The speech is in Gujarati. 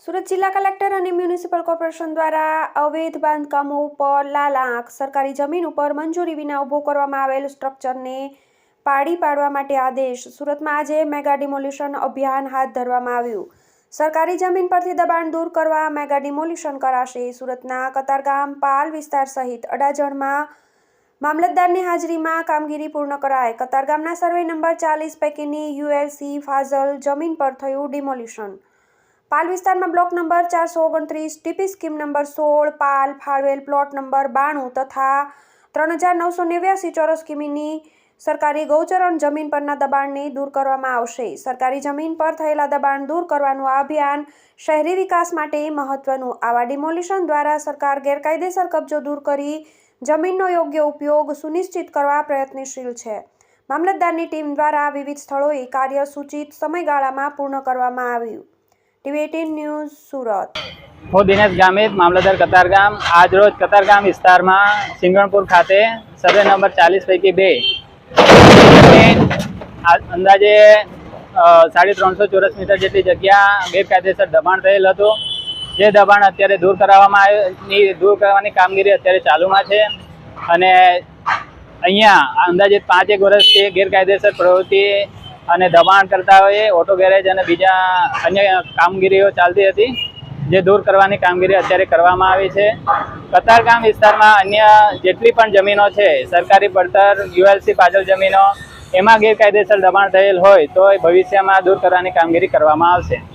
સુરત જિલ્લા કલેક્ટર અને મ્યુનિસિપલ કોર્પોરેશન દ્વારા અવૈધ બાંધકામો ઉપર લાલ આંખ સરકારી જમીન ઉપર મંજૂરી વિના ઊભો કરવામાં આવેલ સ્ટ્રક્ચરને પાડી પાડવા માટે આદેશ. સુરતમાં આજે મેગા ડિમોલિશન અભિયાન હાથ ધરવામાં આવ્યું. સરકારી જમીન પરથી દબાણ દૂર કરવા મેગા ડિમોલિશન કરાશે. સુરતના કતારગામ, પાલ વિસ્તાર સહિત અડાજણમાં મામલતદારની હાજરીમાં કામગીરી પૂર્ણ કરાઈ. કતારગામના સર્વે નંબર 40 પૈકીની યુએલસી ફાઝલ જમીન પર થયું ડિમોલિશન. પાલ વિસ્તારમાં block number 429, TP scheme number 16, Pal ફાળવેલ પ્લોટ નંબર 92 તથા 3989 ચોરસ કિમીની સરકારી ગૌચરણ જમીન પરના દબાણને દૂર કરવામાં આવશે. સરકારી જમીન પર થયેલા દબાણ દૂર કરવાનું આ અભિયાન શહેરી વિકાસ માટે મહત્વનું. આવા ડિમોલિશન દ્વારા સરકાર ગેરકાયદેસર કબજો દૂર કરી જમીનનો યોગ્ય ઉપયોગ સુનિશ્ચિત કરવા પ્રયત્નશીલ છે. મામલતદારની ટીમ દ્વારા વિવિધ સ્થળોએ કાર્ય સૂચિત સમયગાળામાં પૂર્ણ કરવામાં આવ્યું. TV18 news Surat. હું દિનેશ ગામિત, મામલતદાર કતારગામ. આજ રોજ કતારગામ વિસ્તારમાં સિંગણપુર ખાતે સર્વે નંબર 40 પૈકી 2 અંદાજે 350 ચોરસ મીટર જેટલી જગ્યા ગેરકાયદેસર દબાણ થયેલ હતું. જે દબાણ અત્યારે દૂર કરવાની કામગીરી અત્યારે ચાલુમાં છે અને અહીંયા અંદાજે 5 વર્ષથી ગેરકાયદેસર પ્રવૃત્તિ અને દબાણ કરતા હોય ઓટો ગેરેજ અને બીજા અન્ય કામગીરીઓ ચાલતી હતી, જે દૂર કરવાની કામગીરી અત્યારે કરવામાં આવી છે. કતારગામ વિસ્તારમાં અન્ય જેટલી પણ જમીનો છે, સરકારી પડતર, યુએલસી ફાજલ જમીનો, એમાં ગેરકાયદેસર દબાણ થયેલ હોય તો ભવિષ્યમાં દૂર કરવાની કામગીરી કરવામાં આવશે.